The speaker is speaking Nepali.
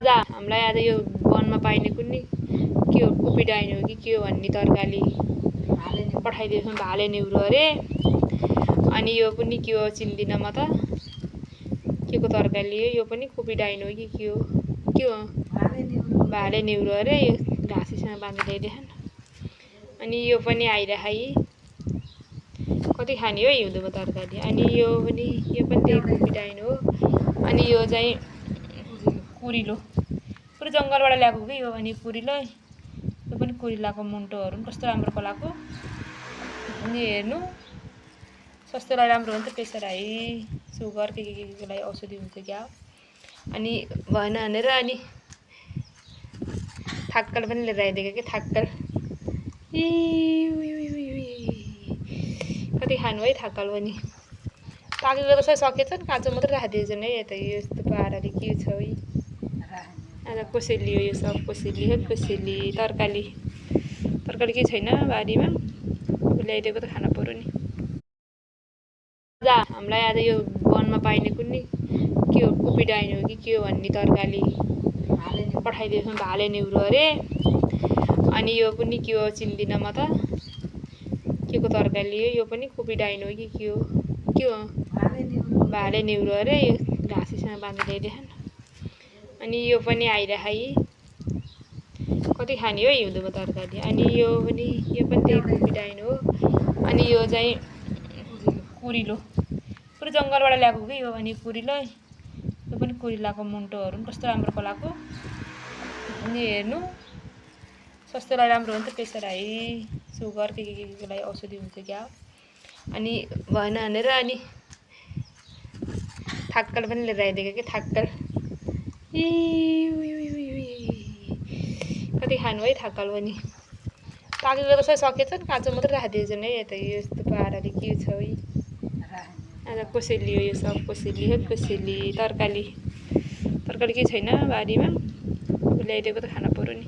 हामीलाई आज यो वनमा पाइने कुनै के हो कुपी डाइनो हो कि के हो भन्ने तरकारी पठाइदिएको भाले नेउरो अरे। अनि यो पनि के हो चिन्दिनँ म त के को तरकारी हो। यो पनि कुपी डाइनो हो कि के हो भाले नेउरो अरे। यो घाँसीसँग बाँधेर ल्याइदिएछन्। अनि यो पनि आइरहेको यी कति खाने हो हिउँदोको तरकारी। अनि यो पनि त्यही कुपी डाइनो हो। अनि यो चाहिँ कुरिलो पुरै जङ्गलबाट ल्याएको कि यो भने कुरिलो। यो पनि कुरिलाको मुन्टोहरू पनि कस्तो राम्रो पलाएको। अनि हेर्नु स्वास्थ्यलाई राम्रो हुन्छ। प्रेसर हाई सुगर के लागि औषधि हुन्छ क्या। अनि भएन भनेर अनि थाक्कल पनि लिएर आइदिएको कि थाक्कल। कति खानु है थाक्कल पनि। पाकेको त सकेछ नि काँचो मात्रै राखिदिएछन् है। यता यस्तो पाराले के छ है। आज कोसेली हो यो सब कोसेली हो कोसेली तरकारी केही छैन बारीमा ल्याइदिएको त खान पर्यो नि। हामीलाई आज यो वनमा पाइने कुनै के हो कुपी डाइनो हो कि के हो भन्ने तरकारी पठाइदिएको भाले नेउरो अरे। अनि यो पनि के हो चिन्दिनँ म त के को तरकारी हो। यो पनि कुपी डाइनो हो कि के हो भाले नेउरो अरे। यो घाँसीसँग बाँधेर ल्याइदिएछन्। अनि यो पनि आइरहेको यी कति खाने हो हिउँदोको तरकारी। अनि यो पनि त्यही कुपी डाइनो हो। अनि यो चाहिँ कुरिलो पुरै जङ्गलबाट ल्याएको कि यो भने कुरिलो। यो पनि कुरिलाको मुन्टोहरू पनि कस्तो राम्रो पलाएको। अनि हेर्नु स्वास्थ्यलाई राम्रो हुन्छ। प्रेसर हाई सुगर के लागि औषधि हुन्छ क्या। अनि भएन भनेर अनि थाक्कल पनि लिएर आइदिएको कि थाक्कल। कति खानु है थाक्कल पनि। पाकेको त सकेछ नि काँचो मात्रै राखिदिएछन् है। यता यस्तो पाराले के छ है। आज कोसेली हो यो सब कोसेली हो कोसेली तरकारी केही छैन बारीमा ल्याइदिएको त खान पर्यो नि।